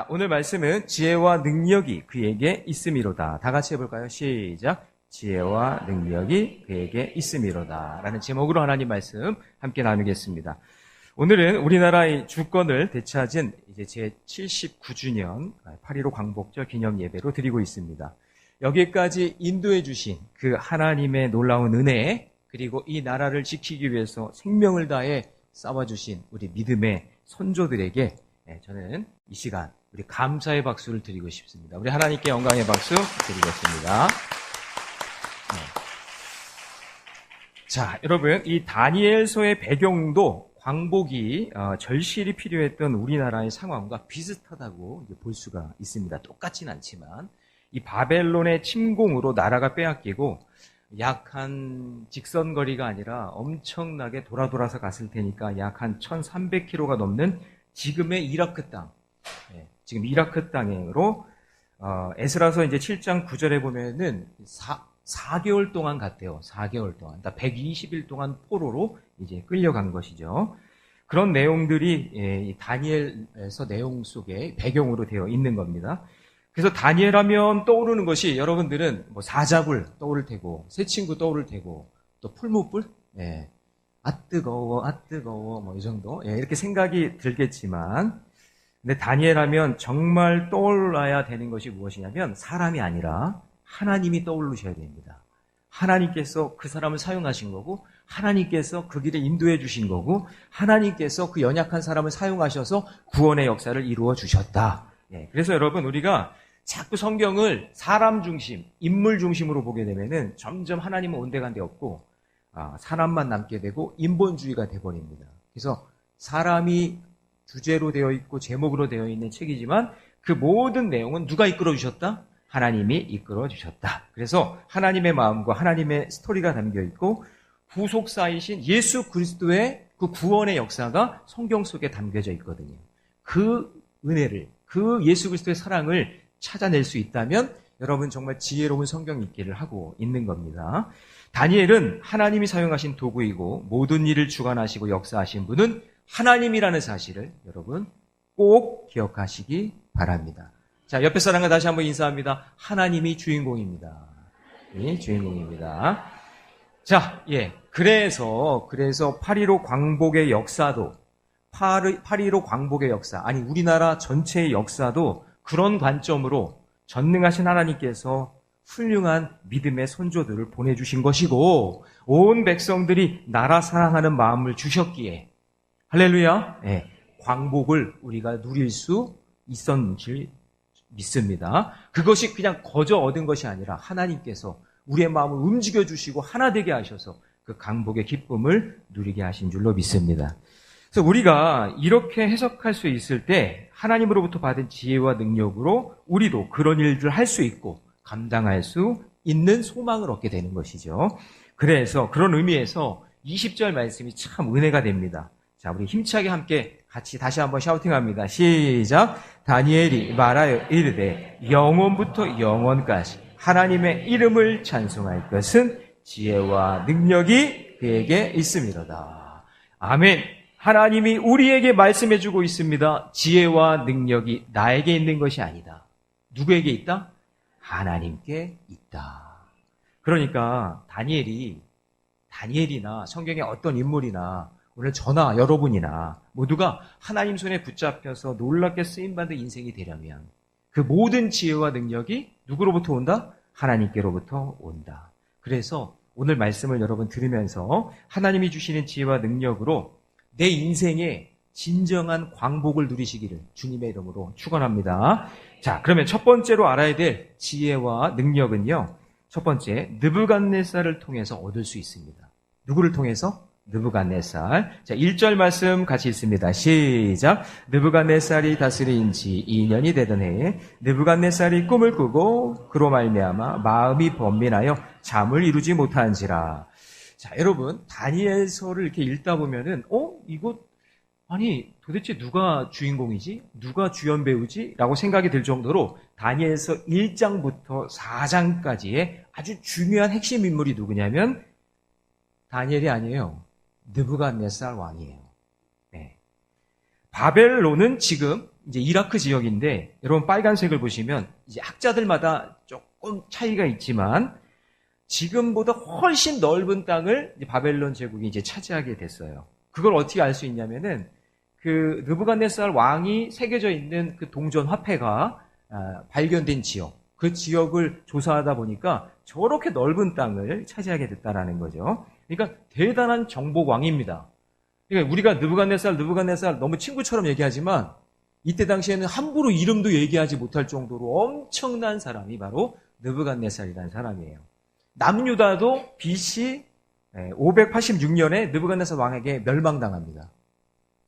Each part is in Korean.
오늘 말씀은 지혜와 능력이 그에게 있음이로다. 다 같이 해볼까요? 시작. 지혜와 능력이 그에게 있음이로다. 라는 제목으로 하나님 말씀 함께 나누겠습니다. 오늘은 우리나라의 주권을 되찾은 이제 제 79주년 8.15 광복절 기념 예배로 드리고 있습니다. 여기까지 인도해 주신 그 하나님의 놀라운 은혜, 그리고 이 나라를 지키기 위해서 생명을 다해 싸워주신 우리 믿음의 선조들에게 저는 이 시간 우리 감사의 박수를 드리고 싶습니다. 우리 하나님께 영광의 박수 드리겠습니다. 자, 여러분, 이 다니엘서의 배경도 광복이 절실히 필요했던 우리나라의 상황과 비슷하다고 볼 수가 있습니다. 똑같진 않지만 이 바벨론의 침공으로 나라가 빼앗기고 약 한 직선거리가 아니라 엄청나게 돌아서 갔을 테니까 약 한 1300km가 넘는 지금의 이라크 땅, 지금 이라크 땅으로 에스라서 이제 7장 9절에 보면은 4개월 동안 갔대요. 4개월 동안. 그러니까 120일 동안 포로로 이제 끌려간 것이죠. 그런 내용들이 다니엘서 내용 속에 배경으로 되어 있는 겁니다. 그래서 다니엘 하면 떠오르는 것이 여러분들은 뭐 사자굴 떠오를 테고, 새친구 떠오를 테고, 또 풀무불? 아 뜨거워, 뭐 이 정도. 이렇게 생각이 들겠지만, 근데 다니엘 하면 정말 떠올라야 되는 것이 무엇이냐면 사람이 아니라 하나님이 떠오르셔야 됩니다. 하나님께서 그 사람을 사용하신 거고, 하나님께서 그 길에 인도해 주신 거고, 하나님께서 그 연약한 사람을 사용하셔서 구원의 역사를 이루어 주셨다. 그래서 여러분, 우리가 자꾸 성경을 사람 중심, 인물 중심으로 보게 되면은 점점 하나님은 온데간데 없고 사람만 남게 되고 인본주의가 돼버립니다. 그래서 사람이 주제로 되어 있고 제목으로 되어 있는 책이지만 그 모든 내용은 누가 이끌어 주셨다? 하나님이 이끌어 주셨다. 그래서 하나님의 마음과 하나님의 스토리가 담겨 있고 후속사이신 예수 그리스도의 그 구원의 역사가 성경 속에 담겨져 있거든요. 그 은혜를, 그 예수 그리스도의 사랑을 찾아낼 수 있다면 여러분 정말 지혜로운 성경 읽기를 하고 있는 겁니다. 다니엘은 하나님이 사용하신 도구이고 모든 일을 주관하시고 역사하신 분은 하나님이라는 사실을 여러분 꼭 기억하시기 바랍니다. 자, 옆에 사람과 다시 한번 인사합니다. 하나님이 주인공입니다. 주인공입니다. 자, 그래서 8.15 광복의 역사도 8.15 광복의 역사, 아니 우리나라 전체의 역사도 그런 관점으로 전능하신 하나님께서 훌륭한 믿음의 선조들을 보내주신 것이고 온 백성들이 나라 사랑하는 마음을 주셨기에 할렐루야, 광복을 우리가 누릴 수 있었는지 믿습니다. 그것이 그냥 거저 얻은 것이 아니라 하나님께서 우리의 마음을 움직여주시고 하나 되게 하셔서 그 광복의 기쁨을 누리게 하신 줄로 믿습니다. 그래서 우리가 이렇게 해석할 수 있을 때 하나님으로부터 받은 지혜와 능력으로 우리도 그런 일들을 할 수 있고 감당할 수 있는 소망을 얻게 되는 것이죠. 그래서 그런 의미에서 20절 말씀이 참 은혜가 됩니다. 자, 우리 힘차게 함께 같이 다시 한번 샤우팅합니다. 시작. 다니엘이 말하여 이르되 영원부터 영원까지 하나님의 이름을 찬송할 것은 지혜와 능력이 그에게 있음이로다. 아멘. 하나님이 우리에게 말씀해주고 있습니다. 지혜와 능력이 나에게 있는 것이 아니다. 누구에게 있다? 하나님께 있다. 그러니까 다니엘이나 성경의 어떤 인물이나 오늘 저나 여러분이나 모두가 하나님 손에 붙잡혀서 놀랍게 쓰임받은 인생이 되려면 그 모든 지혜와 능력이 누구로부터 온다? 하나님께로부터 온다. 그래서 오늘 말씀을 여러분 들으면서 하나님이 주시는 지혜와 능력으로 내 인생에 진정한 광복을 누리시기를 주님의 이름으로 축원합니다. 자, 그러면 첫 번째로 알아야 될 지혜와 능력은요. 첫 번째, 느부갓네살을 통해서 얻을 수 있습니다. 누구를 통해서? 느부갓네살. 자, 1절 말씀 같이 읽습니다. 시작. 느부갓네살이 다스린 지 2년이 되던 해에 느부갓네살이 꿈을 꾸고 그로 말미암아 마음이 번민하여 잠을 이루지 못한지라. 자, 여러분, 다니엘서를 이렇게 읽다 보면은, 이거, 아니, 도대체 누가 주인공이지? 누가 주연 배우지? 라고 생각이 들 정도로 다니엘서 1장부터 4장까지의 아주 중요한 핵심 인물이 누구냐면, 다니엘이 아니에요. 느부갓네살 왕이에요. 바벨론은 지금 이제 이라크 지역인데 여러분 빨간색을 보시면 이제 학자들마다 조금 차이가 있지만 지금보다 훨씬 넓은 땅을 이제 바벨론 제국이 이제 차지하게 됐어요. 그걸 어떻게 알 수 있냐면은 그 느부갓네살 왕이 새겨져 있는 그 동전 화폐가 발견된 지역, 그 지역을 조사하다 보니까 저렇게 넓은 땅을 차지하게 됐다라는 거죠. 그러니까 대단한 정복왕입니다. 그러니까 우리가 느부갓네살 너무 친구처럼 얘기하지만 이때 당시에는 함부로 이름도 얘기하지 못할 정도로 엄청난 사람이 바로 느부갓네살이라는 사람이에요. 남유다도 BC 586년에 느부갓네살 왕에게 멸망당합니다.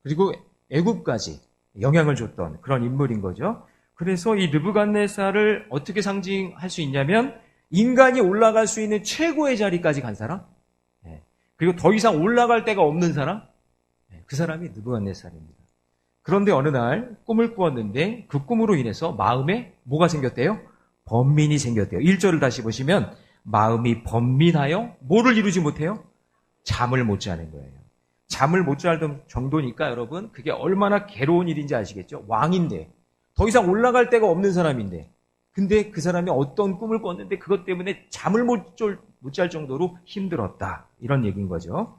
그리고 애굽까지 영향을 줬던 그런 인물인 거죠. 그래서 이 느부갓네살을 어떻게 상징할 수 있냐면 인간이 올라갈 수 있는 최고의 자리까지 간 사람, 그리고 더 이상 올라갈 데가 없는 사람, 그 사람이 느부갓네살입니다. 그런데 어느 날 꿈을 꾸었는데 그 꿈으로 인해서 마음에 뭐가 생겼대요? 번민이 생겼대요. 1절을 다시 보시면 마음이 번민하여 뭐를 이루지 못해요? 잠을 못 자는 거예요. 잠을 못 잘 정도니까 여러분 그게 얼마나 괴로운 일인지 아시겠죠? 왕인데 더 이상 올라갈 데가 없는 사람인데 근데 그 사람이 어떤 꿈을 꿨는데 그것 때문에 잠을 못 잘 정도로 힘들었다. 이런 얘기인 거죠.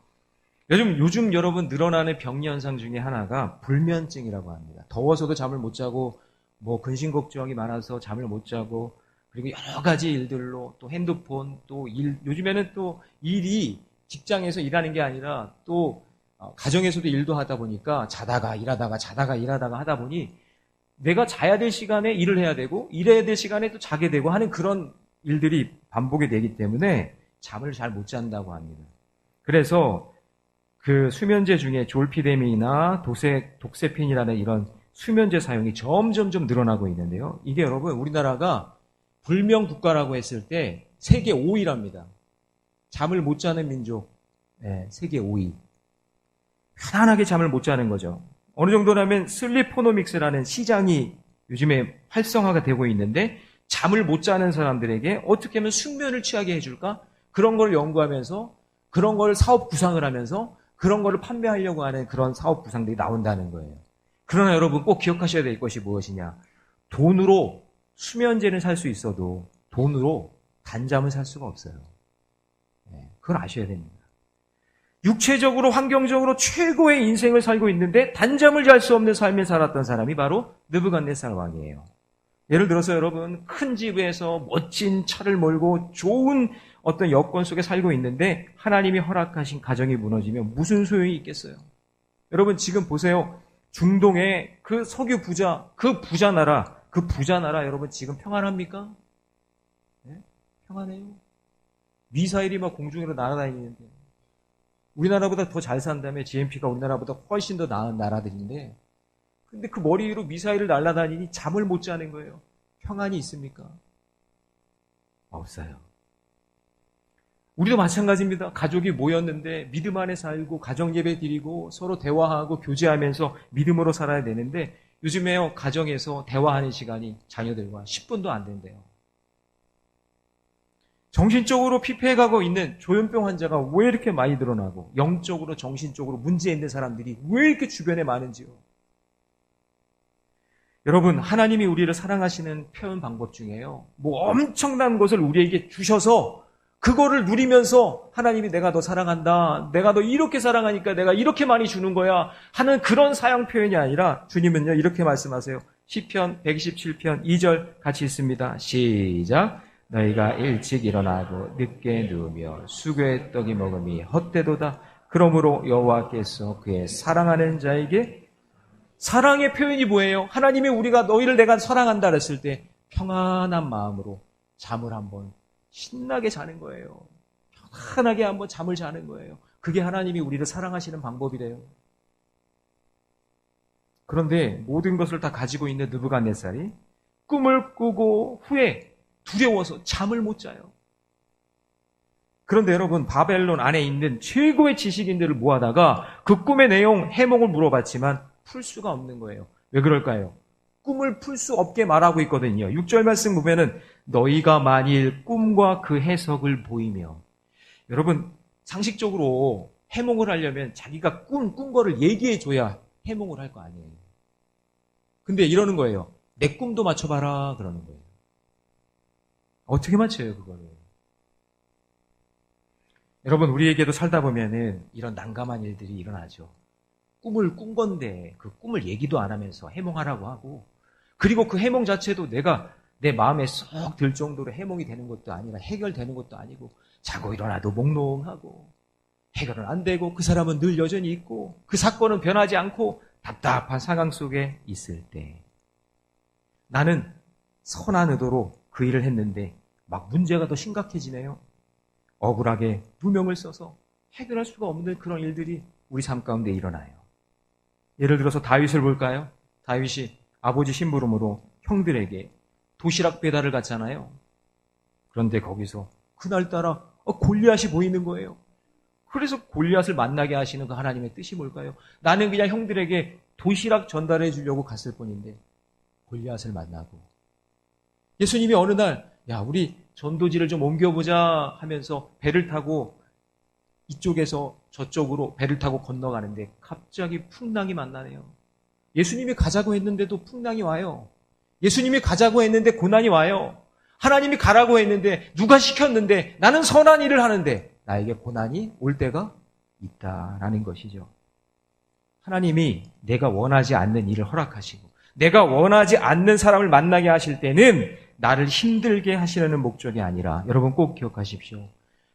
요즘 여러분 늘어나는 병리 현상 중에 하나가 불면증이라고 합니다. 더워서도 잠을 못 자고 뭐 근심 걱정이 많아서 잠을 못 자고 그리고 여러 가지 일들로 또 핸드폰 또 일, 요즘에는 또 일이 직장에서 일하는 게 아니라 또 가정에서도 일도 하다 보니까 자다가 일하다가 하다 보니 내가 자야 될 시간에 일을 해야 되고 일해야 될 시간에 또 자게 되고 하는 그런 일들이 반복이 되기 때문에 잠을 잘 못 잔다고 합니다. 그래서 그 수면제 중에 졸피뎀이나 독세핀이라는 이런 수면제 사용이 점점점 늘어나고 있는데요. 이게 여러분 우리나라가 불명 국가라고 했을 때 세계 5위랍니다. 잠을 못 자는 민족, 세계 5위. 편안하게 잠을 못 자는 거죠. 어느 정도라면 슬리포노믹스라는 시장이 요즘에 활성화가 되고 있는데 잠을 못 자는 사람들에게 어떻게 하면 숙면을 취하게 해줄까? 그런 걸 연구하면서 그런 걸 사업 구상을 하면서 그런 거를 판매하려고 하는 그런 사업 구상들이 나온다는 거예요. 그러나 여러분 꼭 기억하셔야 될 것이 무엇이냐? 돈으로 수면제는 살 수 있어도 돈으로 단잠을 살 수가 없어요. 그걸 아셔야 됩니다. 육체적으로 환경적으로 최고의 인생을 살고 있는데 단잠을 잘 수 없는 삶을 살았던 사람이 바로 느부갓네살 왕이에요. 예를 들어서 여러분 큰 집에서 멋진 차를 몰고 좋은 어떤 여건 속에 살고 있는데 하나님이 허락하신 가정이 무너지면 무슨 소용이 있겠어요? 여러분 지금 보세요. 중동의 그 석유 부자, 그 부자 나라 여러분 지금 평안합니까? 평안해요. 미사일이 막 공중으로 날아다니는데 우리나라보다 더 잘 산다며 GNP가 우리나라보다 훨씬 더 나은 나라들인데 근데 그 머리 위로 미사일을 날아다니니 잠을 못 자는 거예요. 평안이 있습니까? 없어요. 우리도 마찬가지입니다. 가족이 모였는데 믿음 안에 살고 가정 예배 드리고 서로 대화하고 교제하면서 믿음으로 살아야 되는데 요즘에요 가정에서 대화하는 시간이 자녀들과 10분도 안 된대요. 정신적으로 피폐해가고 있는 조현병 환자가 왜 이렇게 많이 늘어나고 영적으로 정신적으로 문제 있는 사람들이 왜 이렇게 주변에 많은지요. 여러분 하나님이 우리를 사랑하시는 표현 방법 중에요. 뭐 엄청난 것을 우리에게 주셔서 그거를 누리면서 하나님이 내가 너 사랑한다. 내가 너 이렇게 사랑하니까 내가 이렇게 많이 주는 거야 하는 그런 사양 표현이 아니라 주님은요 이렇게 말씀하세요. 시편 127편 2절 같이 읽습니다. 시작. 너희가 일찍 일어나고 늦게 누우며 수고의 떡이 먹음이 헛되도다. 그러므로 여호와께서 그의 사랑하는 자에게 사랑의 표현이 뭐예요? 하나님이 우리가 너희를 내가 사랑한다 그랬을 때 평안한 마음으로 잠을 한번 신나게 자는 거예요. 편안하게 한번 잠을 자는 거예요. 그게 하나님이 우리를 사랑하시는 방법이래요. 그런데 모든 것을 다 가지고 있는 느부갓네살이 꿈을 꾸고 후에 두려워서 잠을 못 자요. 그런데 여러분 바벨론 안에 있는 최고의 지식인들을 모아다가 그 꿈의 내용, 해몽을 물어봤지만 풀 수가 없는 거예요. 왜 그럴까요? 꿈을 풀 수 없게 말하고 있거든요. 6절 말씀 보면은 너희가 만일 꿈과 그 해석을 보이며 여러분 상식적으로 해몽을 하려면 자기가 꾼 거를 얘기해 줘야 해몽을 할 거 아니에요. 근데 이러는 거예요. 내 꿈도 맞춰봐라 그러는 거예요. 어떻게 맞춰요 그거를? 여러분 우리에게도 살다 보면은 이런 난감한 일들이 일어나죠. 꿈을 꾼 건데 그 꿈을 얘기도 안 하면서 해몽하라고 하고, 그리고 그 해몽 자체도 내가 내 마음에 쏙 들 정도로 해몽이 되는 것도 아니라 해결되는 것도 아니고, 자고 일어나도 몽롱하고 해결은 안 되고 그 사람은 늘 여전히 있고 그 사건은 변하지 않고 답답한 상황 속에 있을 때 나는 선한 의도로 그 일을 했는데 막 문제가 더 심각해지네요. 억울하게 누명을 써서 해결할 수가 없는 그런 일들이 우리 삶 가운데 일어나요. 예를 들어서 다윗을 볼까요? 다윗이 아버지 심부름으로 형들에게 도시락 배달을 갔잖아요. 그런데 거기서 그날따라 골리앗이 보이는 거예요. 그래서 골리앗을 만나게 하시는 그 하나님의 뜻이 뭘까요? 나는 그냥 형들에게 도시락 전달해 주려고 갔을 뿐인데 골리앗을 만나고, 예수님이 어느 날 야 우리 전도지를 좀 옮겨보자 하면서 배를 타고 이쪽에서 저쪽으로 배를 타고 건너가는데 갑자기 풍랑이 만나네요. 예수님이 가자고 했는데도 풍랑이 와요. 예수님이 가자고 했는데 고난이 와요. 하나님이 가라고 했는데 누가 시켰는데 나는 선한 일을 하는데 나에게 고난이 올 때가 있다라는 것이죠. 하나님이 내가 원하지 않는 일을 허락하시고 내가 원하지 않는 사람을 만나게 하실 때는 나를 힘들게 하시려는 목적이 아니라, 여러분 꼭 기억하십시오.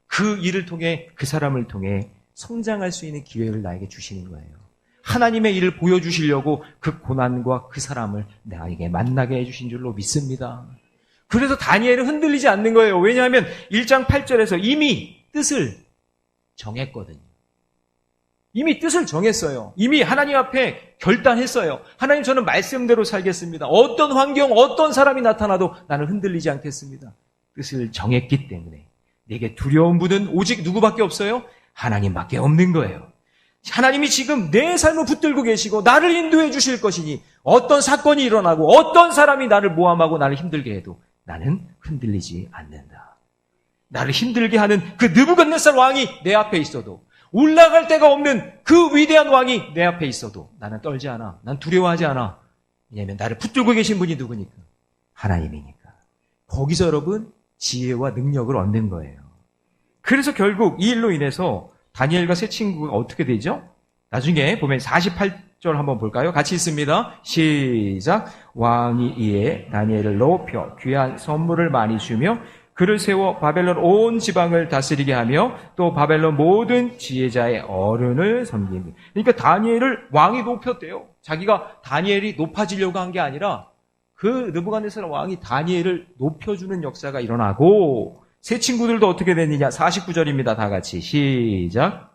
그 일을 통해 그 사람을 통해 성장할 수 있는 기회를 나에게 주시는 거예요. 하나님의 일을 보여주시려고 그 고난과 그 사람을 나에게 만나게 해주신 줄로 믿습니다. 그래서 다니엘은 흔들리지 않는 거예요. 왜냐하면 1장 8절에서 이미 뜻을 정했거든요. 이미 뜻을 정했어요. 이미 하나님 앞에 결단했어요. 하나님, 저는 말씀대로 살겠습니다. 어떤 환경, 어떤 사람이 나타나도 나는 흔들리지 않겠습니다. 뜻을 정했기 때문에 내게 두려운 분은 오직 누구밖에 없어요? 하나님밖에 없는 거예요. 하나님이 지금 내 삶을 붙들고 계시고 나를 인도해 주실 것이니 어떤 사건이 일어나고 어떤 사람이 나를 모함하고 나를 힘들게 해도 나는 흔들리지 않는다. 나를 힘들게 하는 그 느부갓네살 왕이 내 앞에 있어도, 올라갈 데가 없는 그 위대한 왕이 내 앞에 있어도 나는 떨지 않아. 난 두려워하지 않아. 왜냐하면 나를 붙들고 계신 분이 누구니까? 하나님이니까. 거기서 여러분 지혜와 능력을 얻는 거예요. 그래서 결국 이 일로 인해서 다니엘과 세 친구가 어떻게 되죠? 나중에 보면 48절 한번 볼까요? 같이 있습니다. 시작. 왕이 이에 다니엘을 높여 귀한 선물을 많이 주며 그를 세워 바벨론 온 지방을 다스리게 하며 또 바벨론 모든 지혜자의 어른을 섬기는. 그러니까 다니엘을 왕이 높였대요. 자기가 다니엘이 높아지려고 한 게 아니라 그 느부갓네살 왕이 다니엘을 높여주는 역사가 일어나고, 세 친구들도 어떻게 됐느냐? 49절입니다. 다 같이 시작.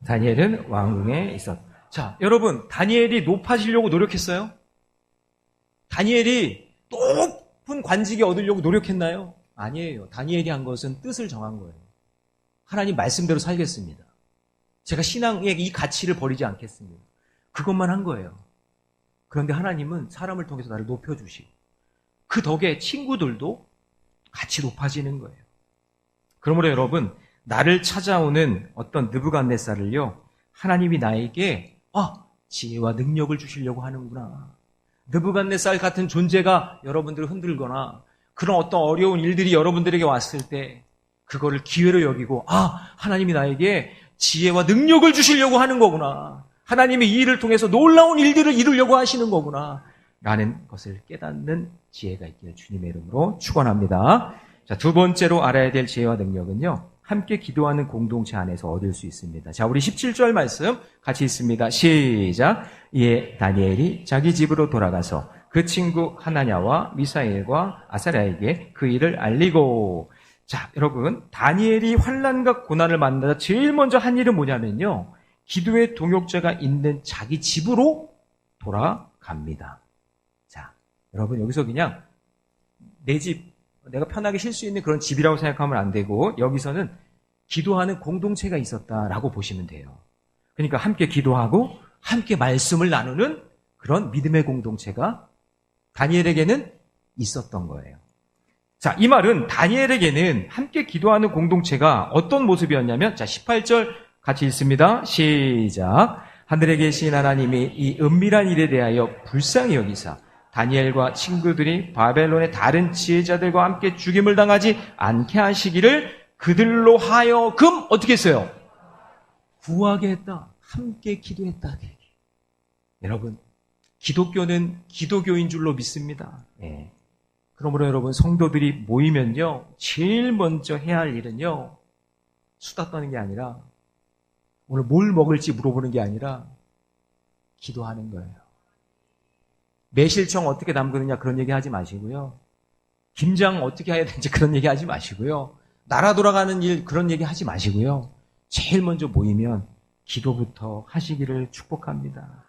다니엘은 왕궁에 있었다. 자, 여러분, 다니엘이 높아지려고 노력했어요? 다니엘이 높은 관직에 얻으려고 노력했나요? 아니에요. 다니엘이 한 것은 뜻을 정한 거예요. 하나님 말씀대로 살겠습니다. 제가 신앙의 이 가치를 버리지 않겠습니다. 그것만 한 거예요. 그런데 하나님은 사람을 통해서 나를 높여주시고 그 덕에 친구들도 같이 높아지는 거예요. 그러므로 여러분, 나를 찾아오는 어떤 느부갓네살을요, 하나님이 나에게 지혜와 능력을 주시려고 하는구나. 느부갓네살 같은 존재가 여러분들을 흔들거나 그런 어떤 어려운 일들이 여러분들에게 왔을 때 그거를 기회로 여기고, 하나님이 나에게 지혜와 능력을 주시려고 하는 거구나. 하나님이 이 일을 통해서 놀라운 일들을 이루려고 하시는 거구나. 라는 것을 깨닫는 지혜가 있기를 주님의 이름으로 축원합니다. 자, 두 번째로 알아야 될 지혜와 능력은요, 함께 기도하는 공동체 안에서 얻을 수 있습니다. 자, 우리 17절 말씀 같이 있습니다. 시작. 이에 다니엘이 자기 집으로 돌아가서 그 친구 하나냐와 미사엘과 아사랴에게 그 일을 알리고. 자, 여러분, 다니엘이 환난과 고난을 만나자 제일 먼저 한 일은 뭐냐면요, 기도의 동역자가 있는 자기 집으로 돌아갑니다. 자, 여러분, 여기서 그냥 내 집, 내가 편하게 쉴 수 있는 그런 집이라고 생각하면 안 되고, 여기서는 기도하는 공동체가 있었다라고 보시면 돼요. 그러니까 함께 기도하고 함께 말씀을 나누는 그런 믿음의 공동체가 다니엘에게는 있었던 거예요. 자, 이 말은 다니엘에게는 함께 기도하는 공동체가 어떤 모습이었냐면, 자, 18절 같이 읽습니다. 시작. 하늘에 계신 하나님이 이 은밀한 일에 대하여 불쌍히 여기사 다니엘과 친구들이 바벨론의 다른 지혜자들과 함께 죽임을 당하지 않게 하시기를 그들로 하여금 어떻게 했어요? 구하게 했다. 함께 기도했다. 여러분, 기독교는 기도교인 줄로 믿습니다. 예. 그러므로 여러분, 성도들이 모이면요, 제일 먼저 해야 할 일은요, 수다 떠는 게 아니라, 오늘 뭘 먹을지 물어보는 게 아니라, 기도하는 거예요. 매실청 어떻게 담그느냐 그런 얘기 하지 마시고요. 김장 어떻게 해야 되는지 그런 얘기 하지 마시고요. 나라 돌아가는 일 그런 얘기 하지 마시고요. 제일 먼저 모이면 기도부터 하시기를 축복합니다.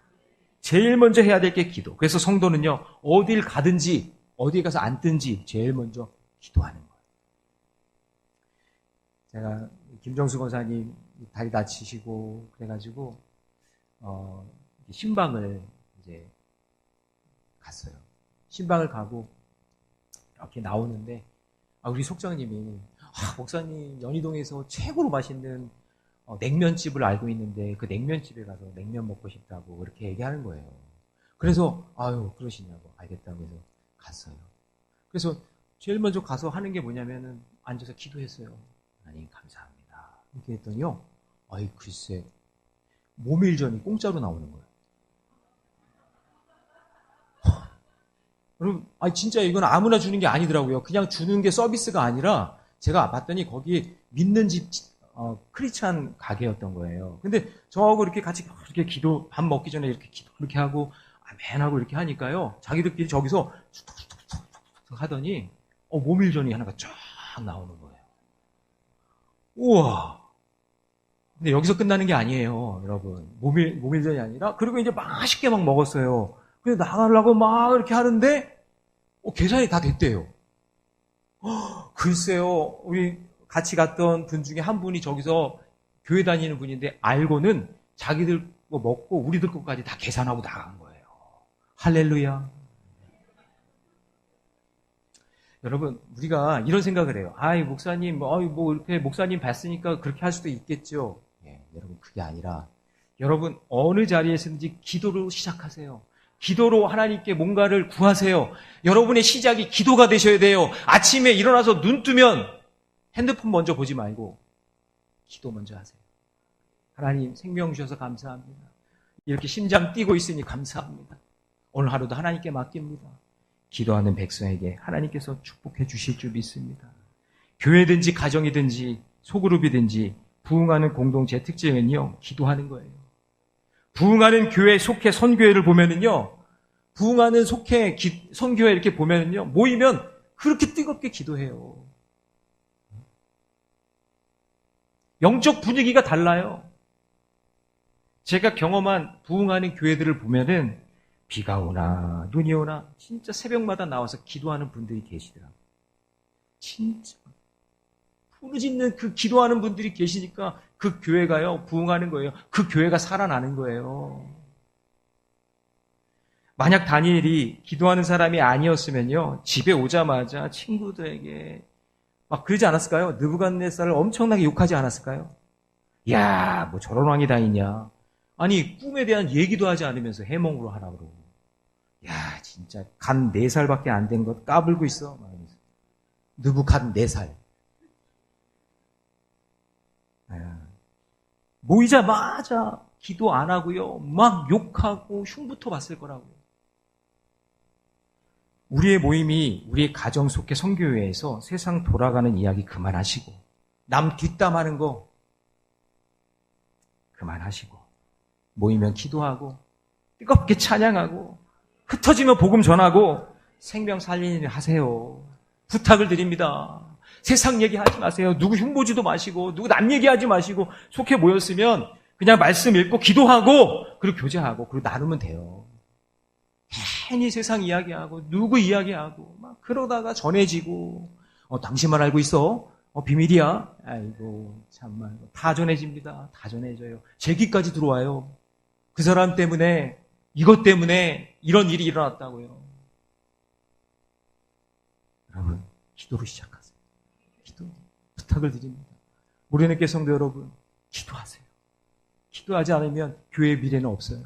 제일 먼저 해야 될 게 기도. 그래서 성도는요, 어딜 가든지 어디에 가서 앉든지 제일 먼저 기도하는 거예요. 제가 김정수 권사님 다리 다치시고 그래가지고 신방을 이제 갔어요. 신방을 가고 이렇게 나오는데 우리 속장님이 목사님 연희동에서 최고로 맛있는 냉면집을 알고 있는데 그 냉면집에 가서 냉면 먹고 싶다고 그렇게 얘기하는 거예요. 그래서 그러시냐고 알겠다고 해서 갔어요. 그래서 제일 먼저 가서 하는 게 뭐냐면은 앉아서 기도했어요. 하나님 감사합니다. 이렇게 했더니요. 글쎄 모밀전이 공짜로 나오는 거예요. 여러분, 진짜 이건 아무나 주는 게 아니더라고요. 그냥 주는 게 서비스가 아니라 제가 봤더니 거기 믿는 집 크리스찬 가게였던 거예요. 근데 저하고 이렇게 같이 이렇게 기도 밥 먹기 전에 이렇게 기도 그렇게 하고 아멘하고 이렇게 하니까요. 자기들끼리 저기서 툭툭툭툭툭 하더니 모밀전이 하나가 쫙 나오는 거예요. 우와. 근데 여기서 끝나는 게 아니에요, 여러분. 모밀전이 아니라 그리고 이제 맛있게 막 먹었어요. 근데 나가려고 막 이렇게 하는데 계산이 다 됐대요. 글쎄요, 우리 같이 갔던 분 중에 한 분이 저기서 교회 다니는 분인데 알고는 자기들 거 먹고 우리들 것까지 다 계산하고 나간 거예요. 할렐루야. 여러분, 우리가 이런 생각을 해요. 목사님, 이렇게 목사님 봤으니까 그렇게 할 수도 있겠죠. 여러분, 그게 아니라 여러분 어느 자리에서든지 기도로 시작하세요. 기도로 하나님께 뭔가를 구하세요. 여러분의 시작이 기도가 되셔야 돼요. 아침에 일어나서 눈 뜨면 핸드폰 먼저 보지 말고 기도 먼저 하세요. 하나님 생명 주셔서 감사합니다. 이렇게 심장 뛰고 있으니 감사합니다. 오늘 하루도 하나님께 맡깁니다. 기도하는 백성에게 하나님께서 축복해 주실 줄 믿습니다. 교회든지 가정이든지 소그룹이든지 부흥하는 공동체의 특징은요, 기도하는 거예요. 부흥하는 교회 속해 선교회를 보면은요, 부흥하는 속해 선교회 이렇게 보면은요, 모이면 그렇게 뜨겁게 기도해요. 영적 분위기가 달라요. 제가 경험한 부흥하는 교회들을 보면은 비가 오나 눈이 오나 진짜 새벽마다 나와서 기도하는 분들이 계시더라고요. 진짜 부르짖는 그 기도하는 분들이 계시니까 그 교회가요 부흥하는 거예요. 그 교회가 살아나는 거예요. 만약 다니엘이 기도하는 사람이 아니었으면요, 집에 오자마자 친구들에게 막 그러지 않았을까요? 느부갓네살을 엄청나게 욕하지 않았을까요? 야, 뭐 저런 왕이 다 있냐? 아니, 꿈에 대한 얘기도 하지 않으면서 해몽으로 하라 그러고. 야, 진짜 간 4살밖에 안 된 것 까불고 있어. 느부갓네살. 모이자마자 기도 안 하고요, 막 욕하고 흉부터 봤을 거라고요. 우리의 모임이 우리의 가정 속의 선교회에서 세상 돌아가는 이야기 그만하시고 남 뒷담하는 거 그만하시고 모이면 기도하고 뜨겁게 찬양하고 흩어지면 복음 전하고 생명 살리는 일 하세요. 부탁을 드립니다. 세상 얘기하지 마세요. 누구 흉보지도 마시고 누구 남 얘기하지 마시고 속해 모였으면 그냥 말씀 읽고 기도하고 그리고 교제하고 그리고 나누면 돼요. 괜히 세상 이야기하고 누구 이야기하고 막 그러다가 전해지고 당신만 알고 있어? 비밀이야? 아이고 참말 다 전해집니다. 다 전해져요. 제 귀까지 들어와요. 그 사람 때문에 이것 때문에 이런 일이 일어났다고요. 여러분, 기도로 시작하세요. 기도. 부탁을 드립니다. 우리 은혜교회 성도 여러분, 기도하세요. 기도하지 않으면 교회의 미래는 없어요.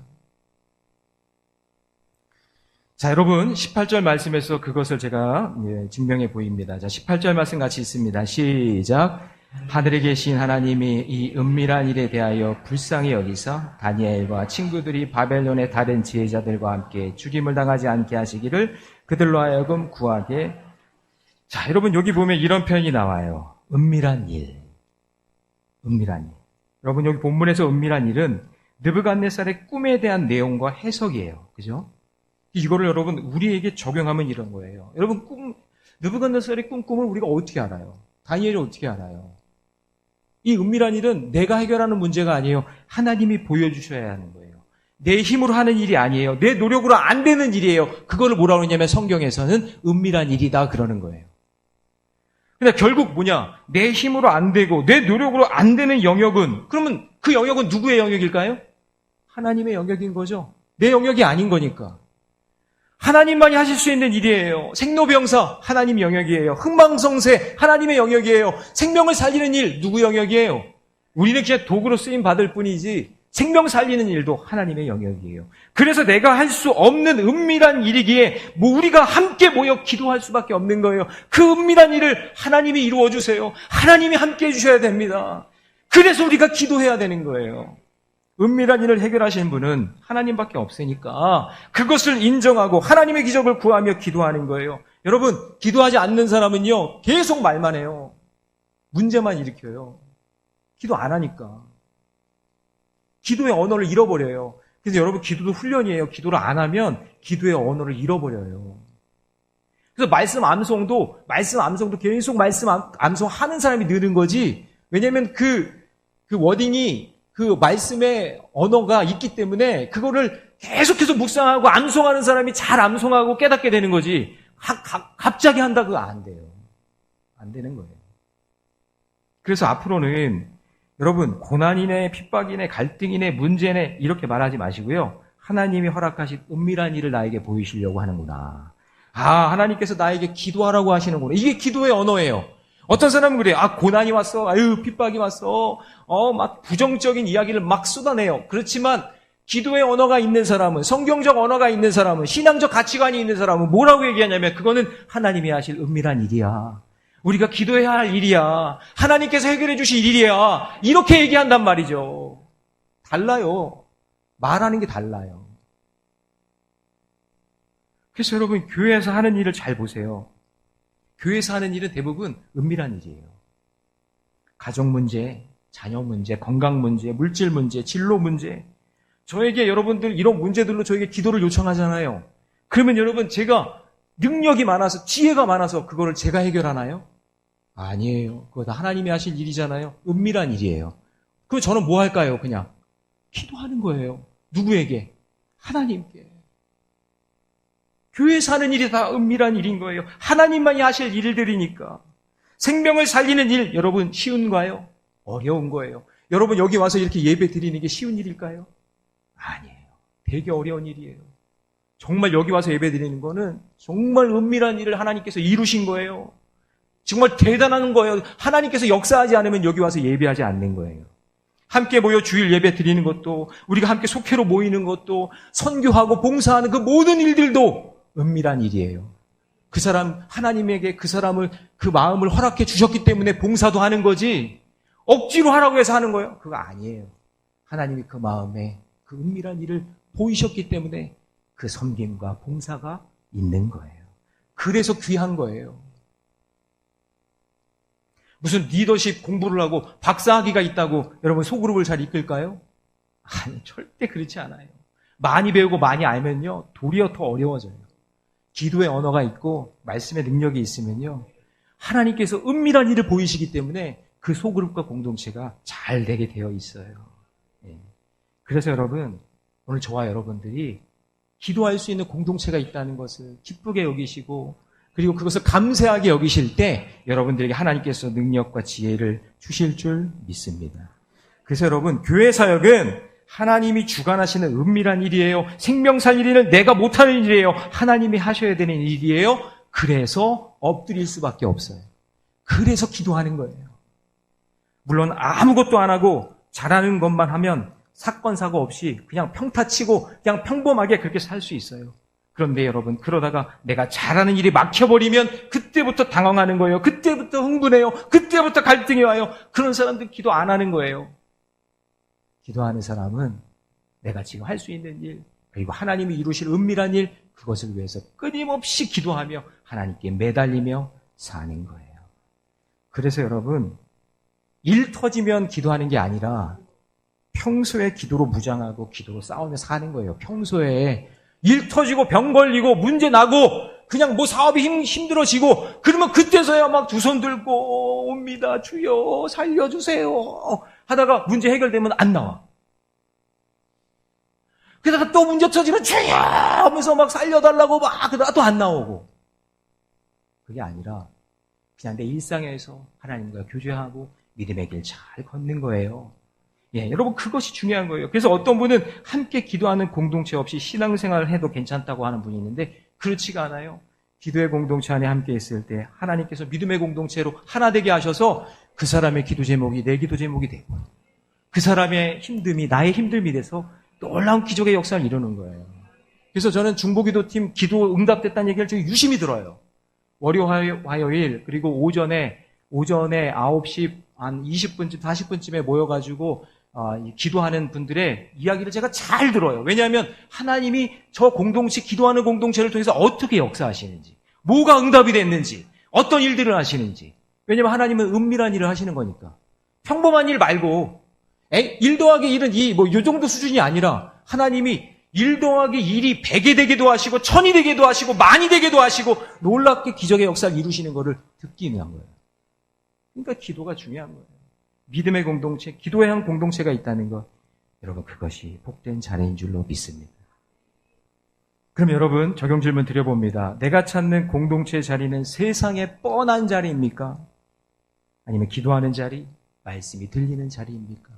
자, 여러분 18절 말씀에서 그것을 제가 증명해 보입니다. 자, 18절 말씀 같이 있습니다. 시작. 하늘에 계신 하나님이 이 은밀한 일에 대하여 불쌍히 여기서 다니엘과 친구들이 바벨론의 다른 지혜자들과 함께 죽임을 당하지 않게 하시기를 그들로 하여금 구하게. 자, 여러분 여기 보면 이런 표현이 나와요. 은밀한 일. 은밀한 일. 여러분 여기 본문에서 은밀한 일은 느부갓네살의 꿈에 대한 내용과 해석이에요. 그죠? 이거를 여러분 우리에게 적용하면 이런 거예요. 여러분 느부갓네살의 꿈을 우리가 어떻게 알아요? 다니엘이 어떻게 알아요? 이 은밀한 일은 내가 해결하는 문제가 아니에요. 하나님이 보여주셔야 하는 거예요. 내 힘으로 하는 일이 아니에요. 내 노력으로 안 되는 일이에요. 그거를 뭐라고 그러냐면 성경에서는 은밀한 일이다 그러는 거예요. 근데 결국 뭐냐? 내 힘으로 안 되고 내 노력으로 안 되는 영역은, 그러면 그 영역은 누구의 영역일까요? 하나님의 영역인 거죠. 내 영역이 아닌 거니까. 하나님만이 하실 수 있는 일이에요. 생로병사 하나님 영역이에요. 흥망성쇠 하나님의 영역이에요. 생명을 살리는 일 누구 영역이에요? 우리는 그냥 도구로 쓰임 받을 뿐이지 생명 살리는 일도 하나님의 영역이에요. 그래서 내가 할 수 없는 은밀한 일이기에 우리가 함께 모여 기도할 수밖에 없는 거예요. 그 은밀한 일을 하나님이 이루어 주세요. 하나님이 함께 해주셔야 됩니다. 그래서 우리가 기도해야 되는 거예요. 은밀한 일을 해결하시는 분은 하나님밖에 없으니까 그것을 인정하고 하나님의 기적을 구하며 기도하는 거예요. 여러분, 기도하지 않는 사람은요, 계속 말만 해요. 문제만 일으켜요. 기도 안 하니까. 기도의 언어를 잃어버려요. 그래서 여러분, 기도도 훈련이에요. 기도를 안 하면 기도의 언어를 잃어버려요. 그래서 말씀 암송도 계속 말씀 암송하는 사람이 느는 거지. 왜냐면 그 워딩이 그 말씀의 언어가 있기 때문에 그거를 계속해서 묵상하고 암송하는 사람이 잘 암송하고 깨닫게 되는 거지. 갑자기 한다 그거 안 돼요. 안 되는 거예요. 그래서 앞으로는 여러분 고난이네 핍박이네 갈등이네 문제네 이렇게 말하지 마시고요. 하나님이 허락하신 은밀한 일을 나에게 보이시려고 하는구나. 하나님께서 나에게 기도하라고 하시는구나. 이게 기도의 언어예요. 어떤 사람은 그래요. 고난이 왔어. 핍박이 왔어. 막 부정적인 이야기를 막 쏟아내요. 그렇지만 기도의 언어가 있는 사람은, 성경적 언어가 있는 사람은, 신앙적 가치관이 있는 사람은 뭐라고 얘기하냐면 그거는 하나님이 하실 은밀한 일이야. 우리가 기도해야 할 일이야. 하나님께서 해결해 주실 일이야. 이렇게 얘기한단 말이죠. 달라요. 말하는 게 달라요. 그래서 여러분 교회에서 하는 일을 잘 보세요. 교회에서 하는 일은 대부분 은밀한 일이에요. 가족 문제, 자녀 문제, 건강 문제, 물질 문제, 진로 문제. 저에게 여러분들 이런 문제들로 저에게 기도를 요청하잖아요. 그러면 여러분 제가 능력이 많아서 지혜가 많아서 그거를 제가 해결하나요? 아니에요. 그거 다 하나님이 하실 일이잖아요. 은밀한 일이에요. 그럼 저는 뭐 할까요? 그냥 기도하는 거예요. 누구에게? 하나님께. 교회에서 하는 일이 다 은밀한 일인 거예요. 하나님만이 하실 일들이니까. 생명을 살리는 일, 여러분 쉬운가요? 어려운 거예요. 여러분 여기 와서 이렇게 예배 드리는 게 쉬운 일일까요? 아니에요. 되게 어려운 일이에요. 정말 여기 와서 예배 드리는 거는 정말 은밀한 일을 하나님께서 이루신 거예요. 정말 대단한 거예요. 하나님께서 역사하지 않으면 여기 와서 예배하지 않는 거예요. 함께 모여 주일 예배 드리는 것도, 우리가 함께 속회로 모이는 것도, 선교하고 봉사하는 그 모든 일들도 은밀한 일이에요. 그 사람, 하나님에게 그 사람을, 그 마음을 허락해 주셨기 때문에 봉사도 하는 거지, 억지로 하라고 해서 하는 거예요? 그거 아니에요. 하나님이 그 마음에 그 은밀한 일을 보이셨기 때문에 그 섬김과 봉사가 있는 거예요. 그래서 귀한 거예요. 무슨 리더십 공부를 하고 박사학위가 있다고 여러분 소그룹을 잘 이끌까요? 아니, 절대 그렇지 않아요. 많이 배우고 많이 알면요, 도리어 더 어려워져요. 기도의 언어가 있고 말씀의 능력이 있으면요, 하나님께서 은밀한 일을 보이시기 때문에 그 소그룹과 공동체가 잘 되게 되어 있어요. 그래서 여러분, 오늘 저와 여러분들이 기도할 수 있는 공동체가 있다는 것을 기쁘게 여기시고, 그리고 그것을 감사하게 여기실 때 여러분들에게 하나님께서 능력과 지혜를 주실 줄 믿습니다. 그래서 여러분, 교회 사역은 하나님이 주관하시는 은밀한 일이에요. 생명 살릴 일은 내가 못하는 일이에요. 하나님이 하셔야 되는 일이에요. 그래서 엎드릴 수밖에 없어요. 그래서 기도하는 거예요. 물론 아무것도 안 하고 잘하는 것만 하면 사건, 사고 없이 그냥 평타치고 그냥 평범하게 그렇게 살 수 있어요. 그런데 여러분, 그러다가 내가 잘하는 일이 막혀버리면 그때부터 당황하는 거예요. 그때부터 흥분해요. 그때부터 갈등이 와요. 그런 사람들 기도 안 하는 거예요. 기도하는 사람은 내가 지금 할 수 있는 일, 그리고 하나님이 이루실 은밀한 일, 그것을 위해서 끊임없이 기도하며 하나님께 매달리며 사는 거예요. 그래서 여러분, 일 터지면 기도하는 게 아니라 평소에 기도로 무장하고 기도로 싸우며 사는 거예요. 평소에 일 터지고 병 걸리고 문제 나고 그냥 뭐 사업이 힘들어지고 그러면 그때서야 막 두 손 들고 옵니다. 주여 살려주세요 하다가 문제 해결되면 안 나와. 그러다가 또 문제 터지면 주여 하면서 막 살려달라고 막 그러다가 또 안 나오고. 그게 아니라 그냥 내 일상에서 하나님과 교제하고 믿음의 길 잘 걷는 거예요. 예, 여러분 그것이 중요한 거예요. 그래서 어떤 분은 함께 기도하는 공동체 없이 신앙생활을 해도 괜찮다고 하는 분이 있는데 그렇지가 않아요. 기도의 공동체 안에 함께 있을 때 하나님께서 믿음의 공동체로 하나 되게 하셔서 그 사람의 기도 제목이 내 기도 제목이 되고 그 사람의 힘듦이 나의 힘듦이 돼서 놀라운 기적의 역사를 이루는 거예요. 그래서 저는 중보기도팀 기도 응답됐다는 얘기를 좀 유심히 들어요. 월요, 화요일 그리고 오전에 9시 한 20분쯤 40분쯤에 모여가지고 기도하는 분들의 이야기를 제가 잘 들어요. 왜냐하면 하나님이 저 공동체, 기도하는 공동체를 통해서 어떻게 역사하시는지, 뭐가 응답이 됐는지, 어떤 일들을 하시는지. 왜냐하면 하나님은 은밀한 일을 하시는 거니까. 평범한 일 말고 1 더하기 1은 요 정도 수준이 아니라 하나님이 1 더하기 1이 100이 되기도 하시고 1000이 되기도 하시고 만이 되기도 하시고 놀랍게 기적의 역사를 이루시는 것을 듣기 위한 거예요. 그러니까 기도가 중요한 거예요. 믿음의 공동체, 기도의 한 공동체가 있다는 것, 여러분 그것이 복된 자리인 줄로 믿습니다. 그럼 여러분 적용 질문 드려봅니다. 내가 찾는 공동체의 자리는 세상에 뻔한 자리입니까? 아니면 기도하는 자리, 말씀이 들리는 자리입니까?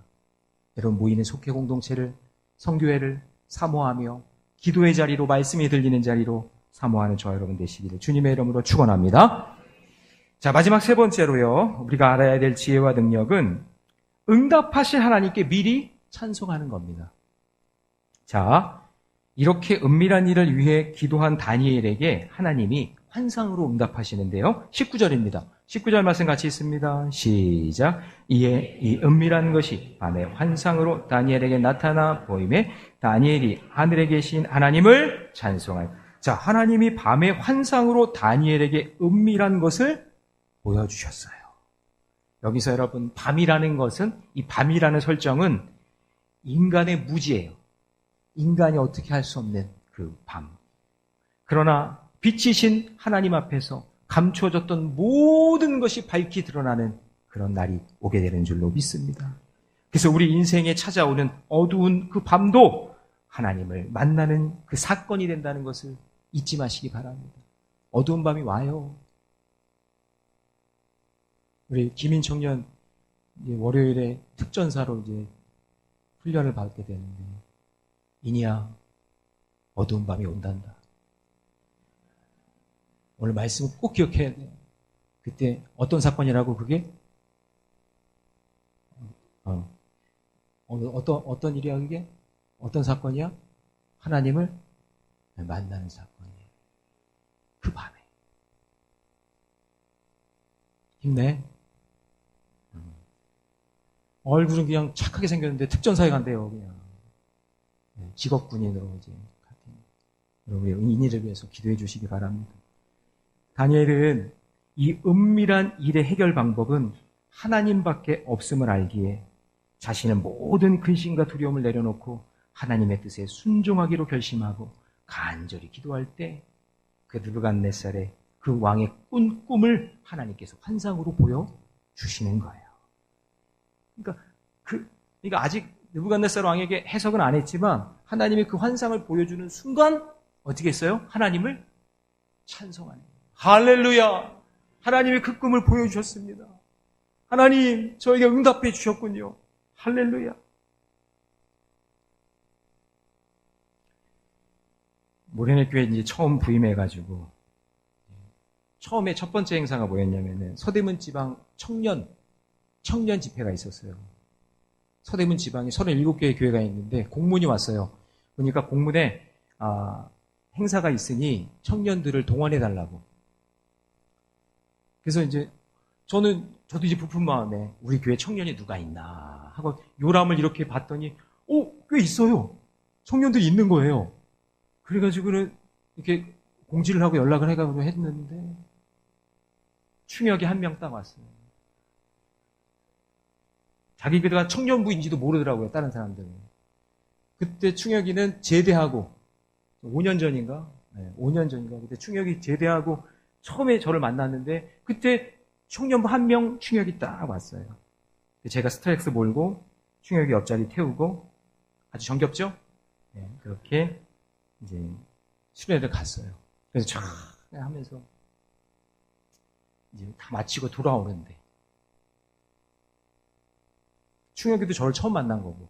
여러분 모이는 속회 공동체를, 성교회를 사모하며 기도의 자리로, 말씀이 들리는 자리로 사모하는 저와 여러분 되시기를 주님의 이름으로 축원합니다. 자, 마지막 세 번째로요. 우리가 알아야 될 지혜와 능력은 응답하실 하나님께 미리 찬송하는 겁니다. 자, 이렇게 은밀한 일을 위해 기도한 다니엘에게 하나님이 환상으로 응답하시는데요. 19절입니다. 19절 말씀 같이 있습니다. 시작. 이에 이 은밀한 것이 밤에 환상으로 다니엘에게 나타나 보임에 다니엘이 하늘에 계신 하나님을 찬송하여. 자, 하나님이 밤에 환상으로 다니엘에게 은밀한 것을 보여주셨어요. 여기서 여러분 밤이라는 것은, 이 밤이라는 설정은 인간의 무지예요. 인간이 어떻게 할 수 없는 그 밤. 그러나 빛이신 하나님 앞에서 감춰졌던 모든 것이 밝히 드러나는 그런 날이 오게 되는 줄로 믿습니다. 그래서 우리 인생에 찾아오는 어두운 그 밤도 하나님을 만나는 그 사건이 된다는 것을 잊지 마시기 바랍니다. 어두운 밤이 와요. 우리 김인 청년 월요일에 특전사로 이제 훈련을 받게 되는데, 이니야 어두운 밤이 온단다. 오늘 말씀 꼭 기억해야 돼요. 그때 어떤 사건이라고 그게? 어떤 일이야 그게? 어떤 사건이야? 하나님을 만나는 사건이에요. 그 밤에. 힘내. 얼굴은 그냥 착하게 생겼는데 특전사에 간대요. 그냥 직업군인으로 이제 여러분 인의를 위해서 기도해 주시기 바랍니다. 다니엘은 이 은밀한 일의 해결 방법은 하나님밖에 없음을 알기에 자신의 모든 근심과 두려움을 내려놓고 하나님의 뜻에 순종하기로 결심하고 간절히 기도할 때 그 느부갓네살의 그 왕의 꾼 꿈을 하나님께서 환상으로 보여주시는 거예요. 그러니까 아직 느부갓네살 왕에게 해석은 안 했지만 하나님이 그 환상을 보여주는 순간 어떻게 했어요? 하나님을 찬송하는 거예요. 할렐루야! 하나님이 그 꿈을 보여주셨습니다. 하나님, 저에게 응답해 주셨군요. 할렐루야! 모래내 교회 이제 처음 부임해가지고 처음에 첫 번째 행사가 뭐였냐면은 서대문 지방 청년 집회가 있었어요. 서대문 지방에 37개의 교회가 있는데 공문이 왔어요. 그러니까 공문에 행사가 있으니 청년들을 동원해달라고. 그래서 이제 저도 이제 부푼 마음에 우리 교회 청년이 누가 있나 하고 요람을 이렇게 봤더니 꽤 있어요. 청년들이 있는 거예요. 그래가지고는 이렇게 공지를 하고 연락을 해가지고 했는데 충혁이 한 명 딱 왔어요. 자기가 청년부인지도 모르더라고요, 다른 사람들은. 그때 충혁이는 제대하고 5년 전인가? 네, 5년 전인가? 그때 충혁이 제대하고 처음에 저를 만났는데 그때 청년부 한 명 충혁이 딱 왔어요. 제가 스타렉스 몰고 충혁이 옆자리 태우고 아주 정겹죠? 네, 그렇게 이제 수련회를 갔어요. 그래서 쫙 하면서 이제 다 마치고 돌아오는데 충혁이도 저를 처음 만난 거고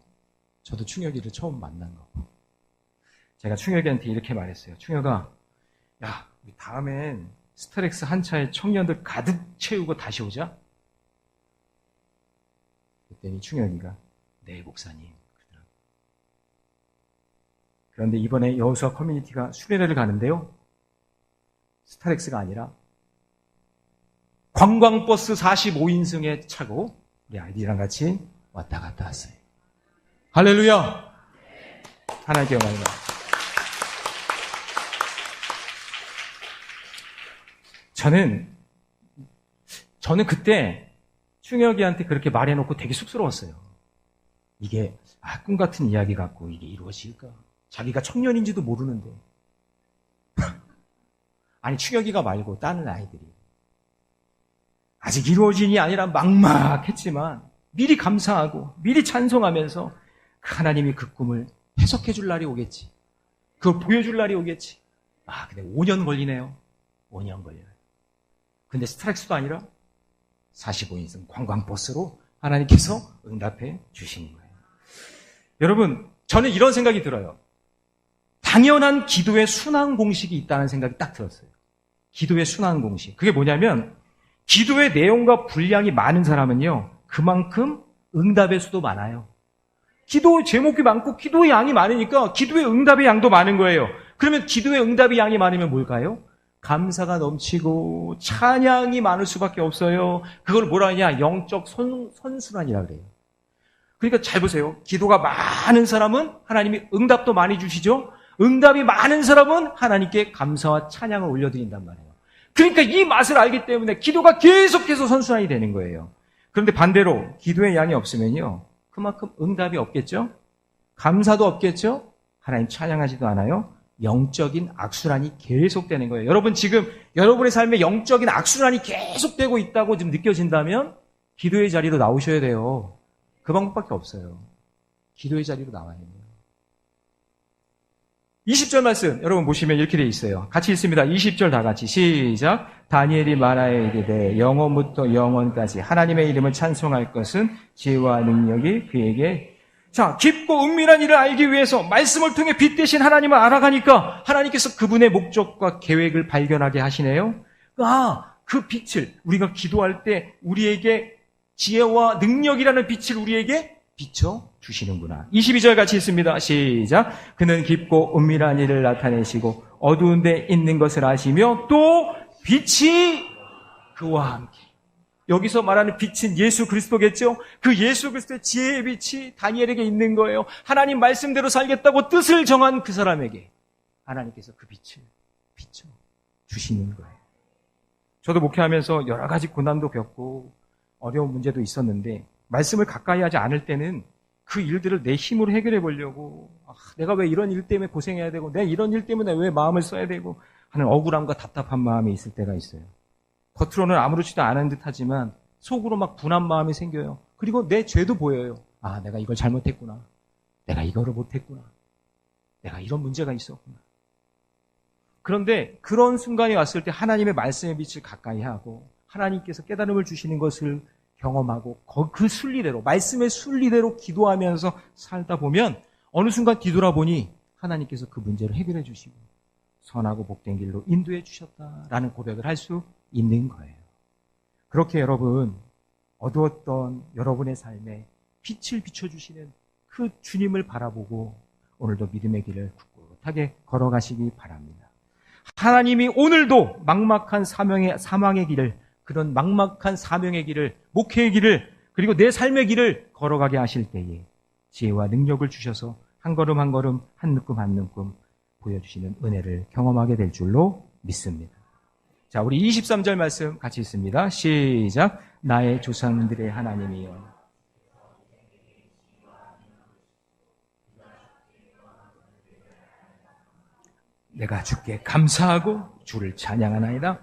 저도 충혁이를 처음 만난 거고 제가 충혁이한테 이렇게 말했어요. 충혁아, 야, 우리 다음엔 스타렉스 한 차에 청년들 가득 채우고 다시 오자. 그랬더니 충혁이가 네, 목사님. 그러더라고요. 그런데 이번에 여호수아 커뮤니티가 수련회를 가는데요. 스타렉스가 아니라 관광버스 45인승에 차고 우리 아이들이랑 같이 왔다 갔다 왔어요. 할렐루야! 하나님께 영광입니다. 저는 그때 충혁이한테 그렇게 말해놓고 되게 쑥스러웠어요. 이게 꿈 같은 이야기 같고 이게 이루어질까? 자기가 청년인지도 모르는데. 아니 충혁이가 말고 다른 아이들이 아직 이루어진이 아니라 막막했지만 미리 감사하고 미리 찬송하면서 하나님이 그 꿈을 해석해 줄 날이 오겠지. 그걸 보여줄 날이 오겠지. 근데 5년 걸리네요. 5년 걸려요. 근데 스타렉스도 아니라 45인승 관광버스로 하나님께서 응답해 주시는 거예요. 여러분, 저는 이런 생각이 들어요. 당연한 기도의 순환 공식이 있다는 생각이 딱 들었어요. 기도의 순환 공식. 그게 뭐냐면 기도의 내용과 분량이 많은 사람은요. 그만큼 응답의 수도 많아요. 기도의 제목이 많고 기도의 양이 많으니까 기도의 응답의 양도 많은 거예요. 그러면 기도의 응답의 양이 많으면 뭘까요? 감사가 넘치고 찬양이 많을 수밖에 없어요. 그걸 뭐라 하냐? 영적 선순환이라 그래요. 그러니까 잘 보세요. 기도가 많은 사람은 하나님이 응답도 많이 주시죠. 응답이 많은 사람은 하나님께 감사와 찬양을 올려드린단 말이에요. 그러니까 이 맛을 알기 때문에 기도가 계속해서 선순환이 되는 거예요. 그런데 반대로 기도의 양이 없으면요. 그만큼 응답이 없겠죠? 감사도 없겠죠? 하나님 찬양하지도 않아요? 영적인 악순환이 계속되는 거예요. 여러분 지금 여러분의 삶에 영적인 악순환이 계속되고 있다고 지금 느껴진다면 기도의 자리로 나오셔야 돼요. 그 방법밖에 없어요. 기도의 자리로 나와야 돼요. 20절 말씀 여러분 보시면 이렇게 되어 있어요. 같이 읽습니다. 20절 다 같이 시작. 다니엘이 말하여 이르되 영원부터 영원까지 하나님의 이름을 찬송할 것은 지혜와 능력이 그에게 깊고 은밀한 일을 알기 위해서 말씀을 통해 빛 대신 하나님을 알아가니까 하나님께서 그분의 목적과 계획을 발견하게 하시네요. 그 빛을 우리가 기도할 때 우리에게 지혜와 능력이라는 빛을 우리에게 비춰주시는구나. 22절 같이 있습니다. 시작. 그는 깊고 은밀한 일을 나타내시고 어두운 데 있는 것을 아시며 또 빛이 그와 함께. 여기서 말하는 빛은 예수 그리스도겠죠? 그 예수 그리스도의 지혜의 빛이 다니엘에게 있는 거예요. 하나님 말씀대로 살겠다고 뜻을 정한 그 사람에게 하나님께서 그 빛을 비춰주시는 거예요. 저도 목회하면서 여러 가지 고난도 겪고 어려운 문제도 있었는데 말씀을 가까이 하지 않을 때는 그 일들을 내 힘으로 해결해 보려고 내가 왜 이런 일 때문에 고생해야 되고 내가 이런 일 때문에 왜 마음을 써야 되고 하는 억울함과 답답한 마음이 있을 때가 있어요. 겉으로는 아무렇지도 않은 듯 하지만 속으로 막 분한 마음이 생겨요. 그리고 내 죄도 보여요. 내가 이걸 잘못했구나. 내가 이거를 못했구나. 내가 이런 문제가 있었구나. 그런데 그런 순간이 왔을 때 하나님의 말씀의 빛을 가까이 하고 하나님께서 깨달음을 주시는 것을 경험하고 그 순리대로 말씀의 순리대로 기도하면서 살다 보면 어느 순간 뒤돌아보니 하나님께서 그 문제를 해결해 주시고 선하고 복된 길로 인도해 주셨다라는 고백을 할 수 있는 거예요. 그렇게 여러분, 어두웠던 여러분의 삶에 빛을 비춰주시는 그 주님을 바라보고 오늘도 믿음의 길을 굳건하게 걸어가시기 바랍니다. 하나님이 오늘도 막막한 사망의 길을, 그런 막막한 사명의 길을, 목회의 길을, 그리고 내 삶의 길을 걸어가게 하실 때에 지혜와 능력을 주셔서 한 걸음 한 걸음, 한 느낌 한 느낌 보여주시는 은혜를 경험하게 될 줄로 믿습니다. 자, 우리 23절 말씀 같이 읽습니다. 시작. 나의 조상들의 하나님이여. 내가 주께 감사하고 주를 찬양하나이다.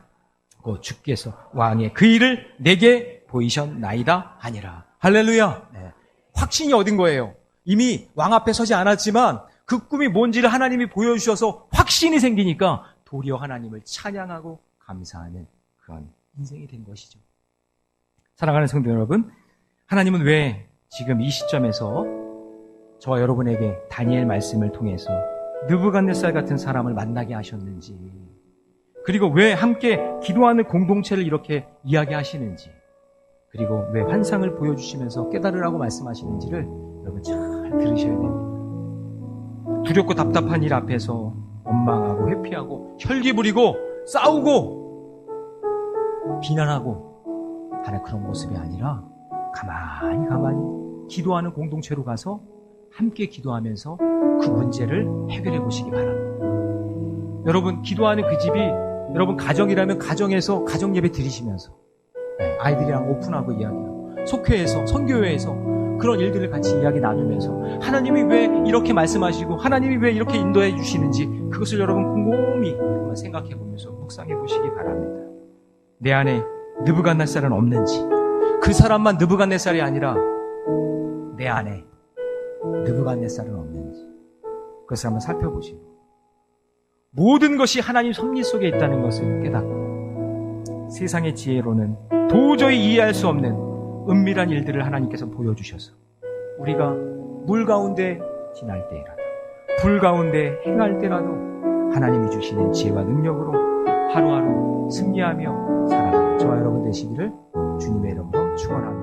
곧 주께서 왕의 그 일을 내게 보이셨나이다 하니라. 할렐루야. 네. 확신이 얻은 거예요. 이미 왕 앞에 서지 않았지만 그 꿈이 뭔지를 하나님이 보여주셔서 확신이 생기니까 도리어 하나님을 찬양하고 감사하는 그런 인생이 된 것이죠. 사랑하는 성도 여러분, 하나님은 왜 지금 이 시점에서 저와 여러분에게 다니엘 말씀을 통해서 느부갓네살 같은 사람을 만나게 하셨는지, 그리고 왜 함께 기도하는 공동체를 이렇게 이야기하시는지, 그리고 왜 환상을 보여주시면서 깨달으라고 말씀하시는지를 여러분 잘 들으셔야 됩니다. 두렵고 답답한 일 앞에서 원망하고 회피하고 혈기 부리고 싸우고 비난하고 하는 그런 모습이 아니라 가만히 기도하는 공동체로 가서 함께 기도하면서 그 문제를 해결해 보시기 바랍니다. 여러분, 기도하는 그 집이 여러분 가정이라면 가정에서 가정 예배 드리시면서 아이들이랑 오픈하고 이야기하고, 속회에서 선교회에서 그런 일들을 같이 이야기 나누면서 하나님이 왜 이렇게 말씀하시고 하나님이 왜 이렇게 인도해 주시는지 그것을 여러분 곰곰이 생각해 보면서 묵상해 보시기 바랍니다. 내 안에 느부갓네살은 없는지, 그 사람만 느부갓네살이 아니라 내 안에 느부갓네살은 없는지 그것을 한번 살펴보시고 모든 것이 하나님 섭리 속에 있다는 것을 깨닫고 세상의 지혜로는 도저히 이해할 수 없는 은밀한 일들을 하나님께서 보여주셔서 우리가 물 가운데 지날 때라도 불 가운데 행할 때라도 하나님이 주시는 지혜와 능력으로 하루하루 승리하며 살아가는 저와 여러분 되시기를 주님의 이름으로 축원합니다.